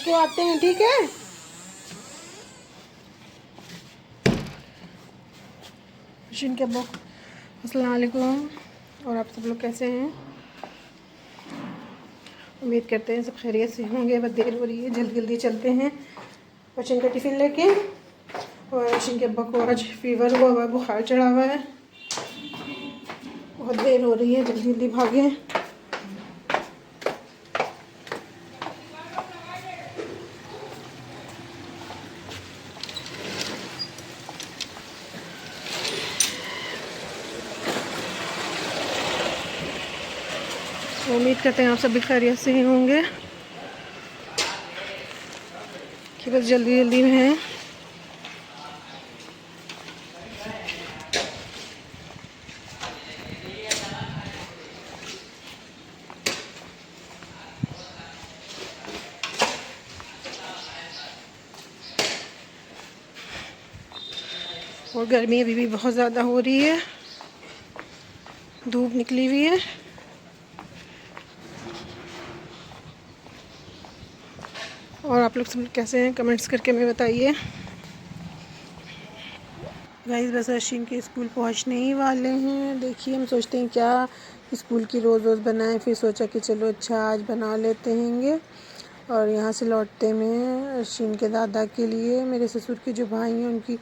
को आते हैं, ठीक है। मशीन के बुक, अस्सलाम वालेकुम। और आप सब लोग कैसे हैं? उम्मीद करते हैं सब खैरियत से होंगे। बस देर हो रही है, जल्दी जल्दी चलते हैं मशीन का टिफ़िन लेके। और मशीन के अब्बा को आज फीवर हुआ हुआ है, बुखार चढ़ा हुआ है। बहुत देर हो रही है, जल्दी जल्दी भागें। उम्मीद करते हैं आप सभी खैरियत से ही होंगे कि बस जल्दी जल्दी में हैं। और गर्मी अभी भी बहुत ज़्यादा हो रही है, धूप निकली हुई है। और आप लोग सब कैसे हैं, कमेंट्स करके हमें बताइए। गाइस बस अशीम के स्कूल पहुंचने ही वाले हैं। देखिए हम सोचते हैं क्या स्कूल की रोज़ रोज़ बनाएं, फिर सोचा कि चलो अच्छा आज बना लेते हैंगे। और यहाँ से लौटते में अशीम के दादा के लिए, मेरे ससुर के जो भाई हैं उनकी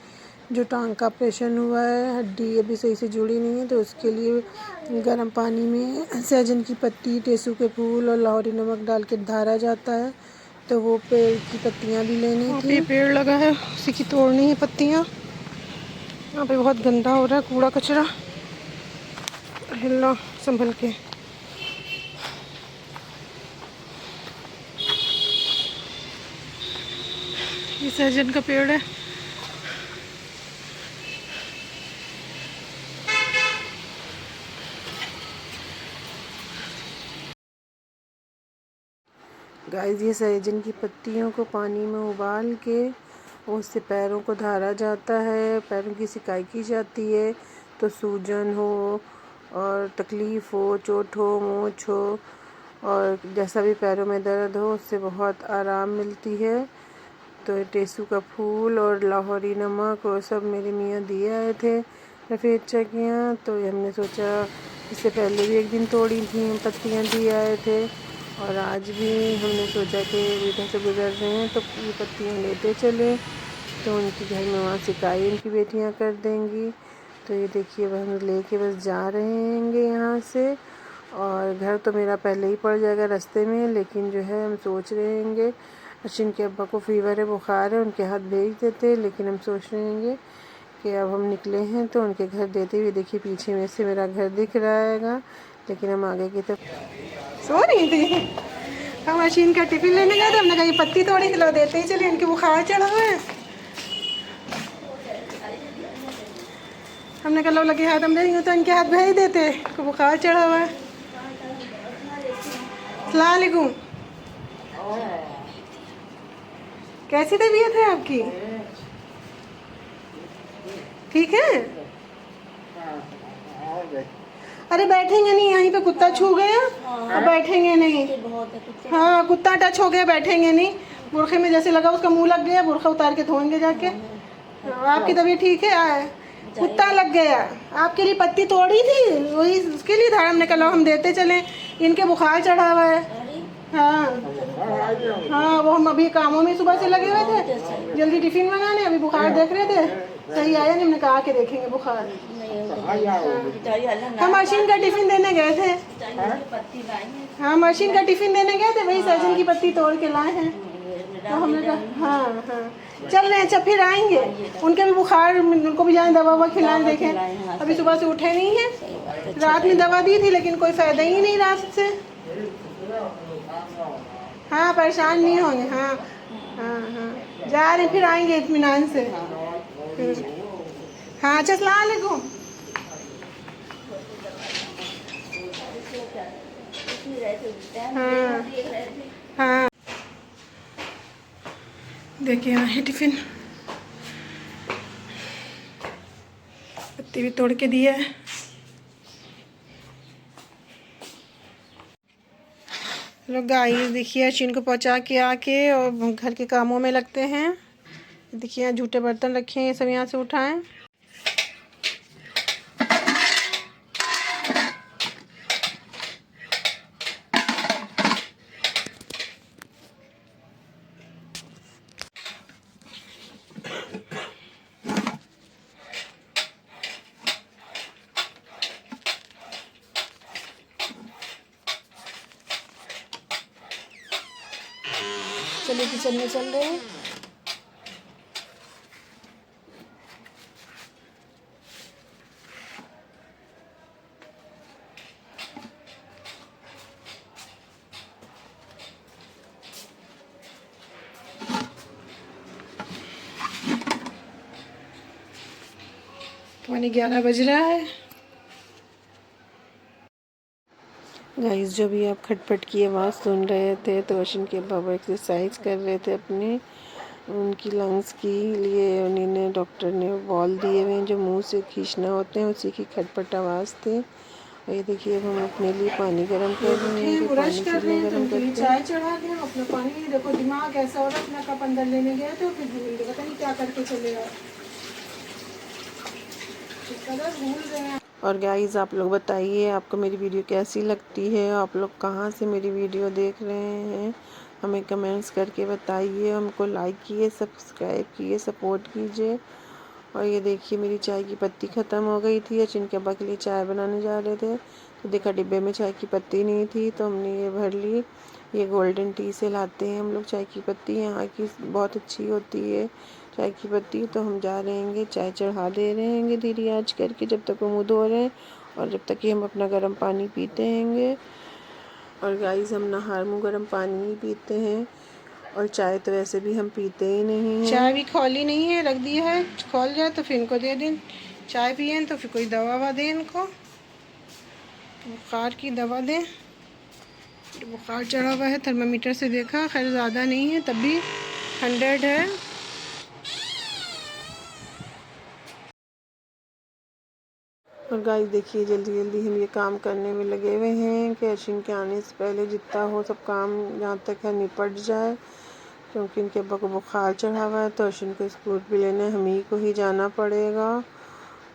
जो टांग का ऑपरेशन हुआ है, हड्डी अभी सही से जुड़ी नहीं है, तो उसके लिए गर्म पानी में सहजन की पत्ती, टेसू के फूल और लाहौरी नमक डाल के धारा जाता है। तो वो पेड़ की पत्तियाँ भी लेनी थी। पेड़ लगा है, उसी की तोड़नी है पत्तियाँ। यहाँ पे बहुत गंदा हो रहा है, कूड़ा कचरा। हिलना संभल के। ये सहजन का पेड़ है। गाइस ये सहजन की पत्तियों को पानी में उबाल के उससे पैरों को धारा जाता है, पैरों की सिकाई की जाती है। तो सूजन हो और तकलीफ़ हो, चोट हो, मोच हो और जैसा भी पैरों में दर्द हो, उससे बहुत आराम मिलती है। तो टेसू का फूल और लाहौरी नमक और सब मेरे मियाँ दिए आए थे रफ़ीक चकियाँ। तो हमने सोचा, इससे पहले भी एक दिन तोड़ी थी पत्तियाँ दिए आए थे, और आज भी हमने सोचा कि इधर से गुजर रहे हैं तो ये पत्तियाँ लेते चले, तो उनके घर में वहाँ सिकाई उनकी बेटियाँ कर देंगी। तो ये देखिए वह हम लेके बस जा रहे हैंगे यहाँ से। और घर तो मेरा पहले ही पड़ जाएगा रास्ते में, लेकिन जो है हम सोच रहे हैंगे, अशिन के अब्बा को फ़ीवर है, बुखार है, उनके हाथ भेज देते। लेकिन हम सोच रहे हैंगे कि अब हम निकले हैं तो उनके घर देते हुए। देखिए पीछे में से मेरा घर दिख रहा हैगा, लेकिन हम आगे की तरफ सो रही थी। हम अशीन का टिफ़िन लेने गए थे, हमने कहा ये पत्ती तोड़ी खिला देते ही चलिए, इनके बुखार चढ़ा हुआ है। हमने कहा लो लगे हाथ हम देंगे, तो इनके हाथ भेज देते, को बुखार चढ़ा हुआ है। अस्सलाम वालेकुम। कैसी तबीयत है आपकी? ठीक है। अरे बैठेंगे नहीं, यहीं पे कुत्ता छू गया और बैठेंगे नहीं। हाँ कुत्ता टच हो गया, बैठेंगे नहीं। बुरखे में जैसे लगा उसका मुंह लग गया, बुरखा उतार के धोएंगे जाके। आपकी तबीयत ठीक है? कुत्ता लग गया। आपके लिए पत्ती तोड़ी थी, वही उसके लिए था। हमने कहा हम देते चले, इनके बुखार चढ़ा हुआ है। हाँ हाँ, वो हम अभी कामों में सुबह से लगे हुए थे, जल्दी टिफ़िन बनाने, अभी बुखार देख रहे थे, सही आया नहीं। हमने कहा के देखेंगे बुखार। हम मशीन का टिफ़िन देने गए थे। हाँ मशीन का टिफ़िन देने गए थे, वही सहजन की पत्ती तोड़ के लाए हैं। तो हमने कहा हाँ हाँ चल रहे हैं, अच्छा फिर आएंगे। उनके भी बुखार, उनको भी जाए दवा ववा खिलाएं। देखें अभी सुबह से उठे नहीं हैं, रात में दवा दी थी लेकिन कोई फ़ायदा ही नहीं रात से। हाँ परेशान नहीं होंगे। हाँ हाँ हाँ जा रहे, फिर आएंगे इत्मीनान से। हाँ अच्छा अस्सलाम वालेकुम। हाँ हाँ देखिए यहाँ है टिफ़िन, पत्ती भी तोड़ के दिया है। चलो गाइस देखिए अश्विन को पहुंचा के आके और घर के कामों में लगते हैं। देखिए यहाँ जूठे बर्तन रखे हैं, ये सब यहाँ से उठाएं। चलिए किचन में चल रहे हैं। पौने 11 बज रहा है। गाइस जब भी आप खटपट की आवाज़ सुन रहे थे तो अश्विन के बाबा एक्सरसाइज कर रहे थे अपने उनकी लंग्स के लिए। उन्होंने डॉक्टर ने बॉल दिए हुए हैं जो मुंह से खींचना होते हैं, उसी की खटपट आवाज़ थी। और ये देखिए अब हम अपने लिए पानी गर्म कर रहे हैं। ब्रश कर रहे हैं तो उनके लिए चाय चढ़ा के हम अपना पानी। देखो दिमाग ऐसा हो रहा है, अपना कप अंदर लेने गए तो फिर भूल गए, पता नहीं क्या करके चले गए, भूल रहे हैं। और गाइस आप लोग बताइए आपको मेरी वीडियो कैसी लगती है, आप लोग कहाँ से मेरी वीडियो देख रहे हैं, हमें कमेंट्स करके बताइए। हमको लाइक कीजिए, सब्सक्राइब कीजिए, सपोर्ट कीजिए। और ये देखिए मेरी चाय की पत्ती ख़त्म हो गई थी। अश्विन के अब्बा के लिए चाय बनाने जा रहे थे तो देखा डिब्बे में चाय की पत्ती नहीं थी तो हमने ये भर ली। ये गोल्डन टी से लाते हैं हम लोग चाय की पत्ती, यहाँ की बहुत अच्छी होती है चाय की पत्ती। तो हम जा रहे हैं चाय चढ़ा दे रहे हैं धीरे आँच करके जब तक वो मुँह धो रहे हैं और जब तक कि हम अपना गर्म पानी पीते हैं। और गाइस हम नहार मुँह गर्म पानी ही पीते हैं और चाय तो वैसे भी हम पीते ही नहीं हैं। चाय भी खोली नहीं है, रख दिया है, खोल जाए तो फिर इनको दे दें। चाय पिए तो फिर कोई दवा ववा दें इनको, बुखार की दवा दें। बुखार चढ़ा हुआ है, थर्मामीटर से देखा, खैर ज़्यादा नहीं है तब भी 100 है। और गाइस देखिए जल्दी जल्दी हम ये काम करने में लगे हुए हैं कि अश्विन के आने से पहले जितना हो सब काम जहाँ तक है निपट जाए, क्योंकि इनके अब्बा को बुखार चढ़ा हुआ है तो अश्विन को स्कूल पे लेने हम ही को ही जाना पड़ेगा।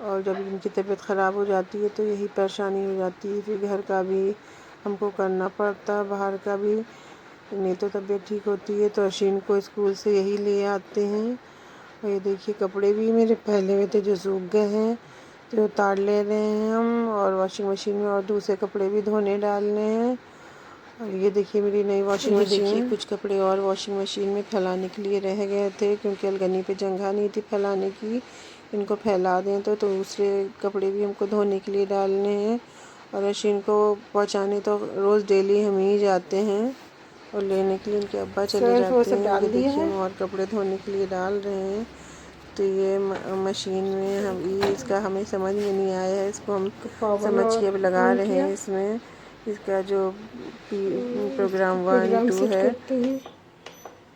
और जब इनकी तबीयत ख़राब हो जाती है तो यही परेशानी हो जाती है, फिर घर का भी हमको करना पड़ता, बाहर का भी। नहीं तो तबीयत ठीक होती है तो अश्विन को स्कूल से यही ले आते हैं। और ये देखिए कपड़े भी मेरे पहले हुए थे जो सूख गए हैं तो उतार ले रहे हैं हम और वॉशिंग मशीन में और दूसरे कपड़े भी धोने डालने हैं। और ये देखिए मेरी नई वॉशिंग मशीन। देखिए कुछ कपड़े और वॉशिंग मशीन में फैलाने के लिए रह गए थे क्योंकि अलगनी पे जगह नहीं थी फैलाने की, इनको फैला दें तो दूसरे कपड़े भी हमको धोने के लिए डालने हैं। और अश्विन को पहुंचाने तो रोज़ डेली हम ही जाते हैं और लेने के लिए इनके अब्बा चले जाते हैं। ये देखिए हम और कपड़े धोने के लिए डाल रहे हैं। तो ये मशीन में हम इसका हमें समझ में नहीं आया है, इसको हम समझ के अब लगा रहे हैं इसमें। इसका जो प्रोग्राम 1 2 है।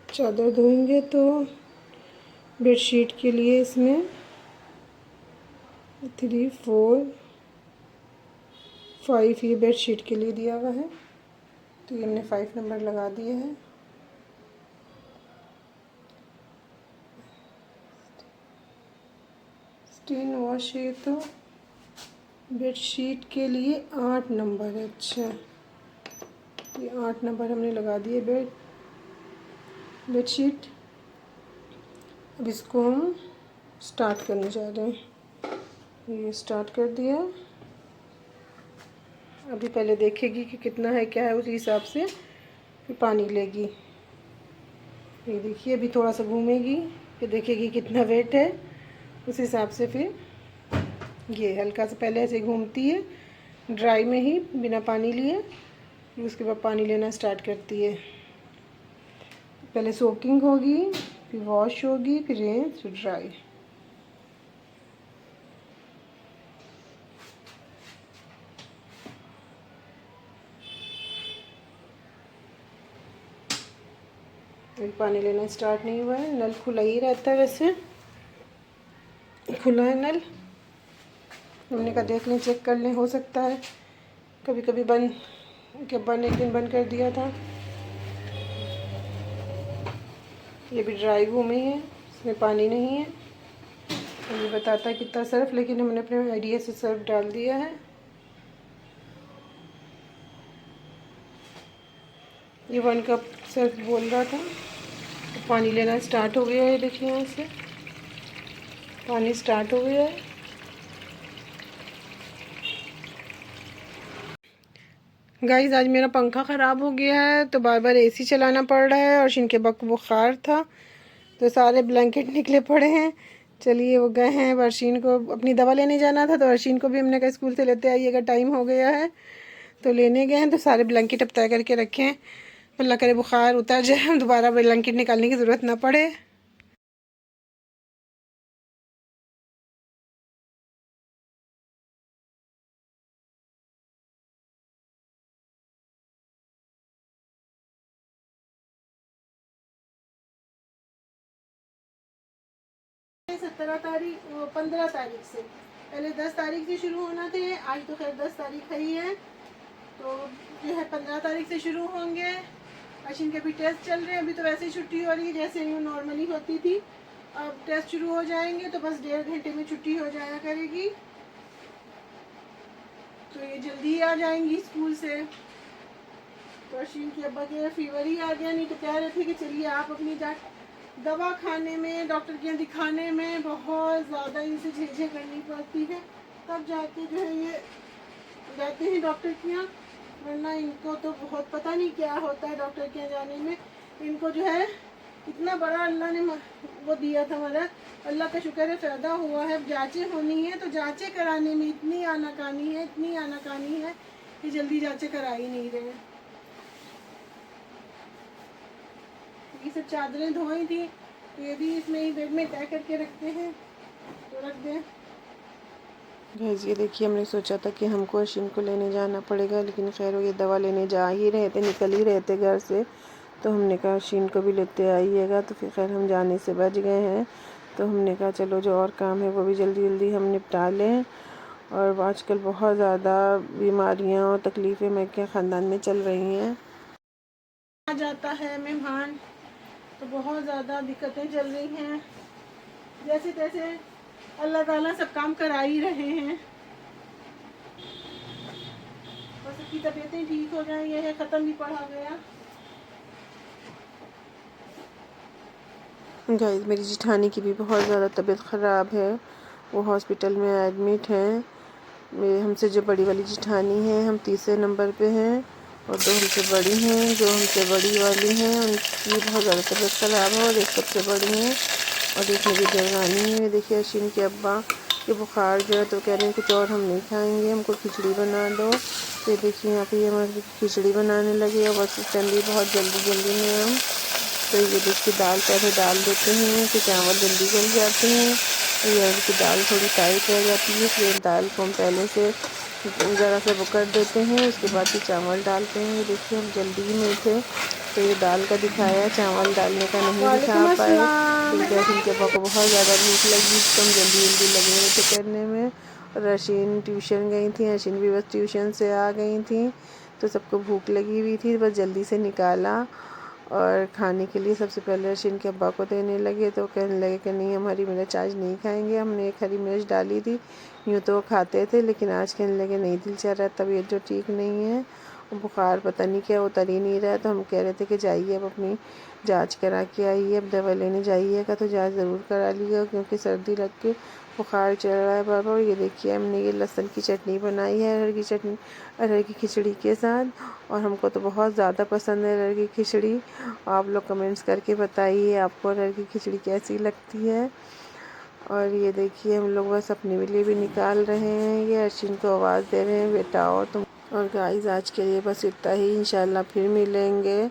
चादर धोएंगे तो बेडशीट के लिए इसमें 3 4 5 ये बेडशीट के लिए दिया हुआ है तो ये हमने 5 नंबर लगा दिए हैं। स्टीन वॉश है तो बेडशीट के लिए 8 नंबर है। अच्छा ये 8 नंबर हमने लगा दिए बेडशीट। अब इसको हम स्टार्ट करने जा रहे हैं। ये स्टार्ट कर दिया। अभी पहले देखेगी कि कितना है क्या है, उसी हिसाब से फिर पानी लेगी। ये देखिए अभी थोड़ा सा घूमेगी फिर देखेगी कितना वेट है, उस हिसाब से फिर ये हल्का सा पहले ऐसे घूमती है ड्राई में ही बिना पानी लिए, फिर उसके बाद पानी लेना स्टार्ट करती है। पहले सोकिंग होगी, फिर वॉश होगी, फिर रेंज, फिर ड्राई। अभी पानी लेना स्टार्ट नहीं हुआ है, नल खुला ही रहता है, वैसे खुला है नल। हमने कहा देख लें चेक कर लें, हो सकता है कभी कभी बंद, के अब्बा ने एक दिन बंद कर दिया था ये भी ड्राई घूमी है, इसमें पानी नहीं है। तो ये बताता है कितना सर्फ, लेकिन हमने अपने आइडिया से सर्फ डाल दिया है। ये 1 कप सर्फ बोल रहा था, तो पानी लेना स्टार्ट हो गया है। देखिए यहाँ से पानी स्टार्ट हो गया है। गाइस आज मेरा पंखा ख़राब हो गया है, तो बार बार एसी चलाना पड़ रहा है, और शिनके को बुखार था तो सारे ब्लैंकेट निकले पड़े हैं। चलिए वो गए हैं, वर्षीन को अपनी दवा लेने जाना था, तो वर्षीन को भी हमने कहा स्कूल से लेते आइएगा, टाइम हो गया है। तो लेने गए हैं, तो सारे ब्लैंकेट अब तय करके रखे हैं। अल्लाह करे बुखार उतर जाए, दोबारा ब्लैंकेट निकालने की ज़रूरत ना पड़े। सत्रह तारीख 15 तारीख से, पहले 10 तारीख से शुरू होना थे, आज तो खैर 10 तारीख है ही है, तो जो है 15 तारीख से शुरू होंगे। अशिन के भी टेस्ट चल रहे हैं, अभी तो वैसे ही छुट्टी हो रही है जैसे यूँ नॉर्मली होती थी। अब टेस्ट शुरू हो जाएंगे तो बस 1.5 घंटे में छुट्टी हो जाया करेगी, तो ये जल्दी ही आ जाएंगी स्कूल से। तो अशिन के अब्बा के फीवर ही आ गया, नहीं तो कह रहे थे कि चलिए आप अपनी दवा खाने में, डॉक्टर के यहाँ दिखाने में बहुत ज़्यादा इनसे झेझे करनी पड़ती है, तब जाके जो है ये जाते हैं डॉक्टर के यहाँ, वरना इनको तो बहुत पता नहीं क्या होता है डॉक्टर के यहाँ जाने में। इनको जो है इतना बड़ा अल्लाह ने वो दिया था, हमारा अल्लाह का शुक्र है फ़ायदा हुआ है। जांचें होनी है तो जांचें कराने में इतनी आनाकानी है, इतनी आनाकानी है कि जल्दी जांचें करा ही नहीं रहे। ये सब चादरें धोई थी, तो ये भी इसमें ही बेड में तय करके रखते हैं, तो रख दें। गाइस ये देखिए, हमने सोचा था कि हमको अशिन को लेने जाना पड़ेगा, लेकिन खैर ये दवा लेने जा ही रहे थे, निकल ही रहे थे घर से, तो हमने कहा अशिन को भी लेते आइएगा। तो फिर खैर हम जाने से बच गए हैं, तो हमने कहा चलो जो और काम है वो भी जल्दी जल्दी हम निपटा लें। और आजकल बहुत ज़्यादा बीमारियाँ और तकलीफ़ें मेरे के ख़ानदान में चल रही हैं। आ जाता है मेहमान तो बहुत ज़्यादा दिक्कतें चल रही हैं, जैसे तैसे अल्लाह ताला सब काम करा ही रहे हैं, बस सबकी तबीयतें ठीक हो जाए, यह ख़त्म भी पढ़ा गया। गाइस मेरी जिठानी की भी बहुत ज़्यादा तबीयत ख़राब है, वो हॉस्पिटल में एडमिट हैं। मेरे हमसे जो बड़ी वाली जिठानी है, हम तीसरे नंबर पे हैं, और 2 हमसे बड़ी हैं। जो हमसे बड़ी वाली हैं उनकी बहुत ज़्यादा तबीयत ख़राब है, और एक सबसे बड़ी हैं, और एक मेरी देवरानी है। देखिए अशिन के अब्बा के बुखार जो है, तो कह रहे हैं कुछ और हम नहीं खाएंगे, हमको खिचड़ी बना दो। तो ये देखिए यहाँ पे हमारी खिचड़ी बनाने लगे, और बस इस टाइम भी बहुत जल्दी में हम। तो ये देखिए दाल पहले डाल देते हैं कि चावल जल्दी गल जाते हैं, ये की दाल थोड़ी टाइट रह जाती है, फिर दाल को हम पहले से ज़रा सा वो कर देते हैं, उसके बाद ही चावल डालते हैं। देखिए हम जल्दी ही में थे, तो ये दाल का दिखाया, चावल डालने का नहीं दिखा पाए, क्योंकि अशिन के पापा को बहुत ज़्यादा भूख लगी, तो हम जल्दी लगे हुए थे करने में। और अशिन ट्यूशन गई थी, अशिन भी बस ट्यूशन से आ गई थी, तो सबको भूख लगी हुई थी, बस जल्दी से निकाला। और खाने के लिए सबसे पहले अशिन के अब्बा को देने लगे, तो कहने लगे कि नहीं हम हरी मिर्च आज नहीं खाएंगे। हमने एक हरी मिर्च डाली थी, यूँ तो वो खाते थे, लेकिन आज कहने लगे नहीं दिल चाह रहा, तबीयत जो ठीक नहीं है, बुखार पता नहीं क्या उतर ही नहीं रहा है। तो हम कह रहे थे कि जाइए अब अपनी जांच करा के आइए, अब दवा लेने जाइएगा तो जांच ज़रूर करा लीजिएगा, क्योंकि सर्दी लग के बुखार चढ़ रहा है बार बार। ये देखिए हमने ये लहसुन की चटनी बनाई है, अरहर की चटनी, अरहर की खिचड़ी के साथ, और हमको तो बहुत ज़्यादा पसंद है अरहर की खिचड़ी। आप लोग कमेंट्स करके बताइए आपको अरहर की खिचड़ी कैसी लगती है। और ये देखिए हम लोग बस अपने लिए भी निकाल रहे हैं, ये अशिन को आवाज़ दे रहे हैं बेटा आओ तुम। और गाइस आज के लिए बस इतना ही, इंशाल्लाह फिर मिलेंगे,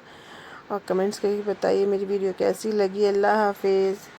और कमेंट्स करके बताइए मेरी वीडियो कैसी लगी। अल्लाह हाफिज़।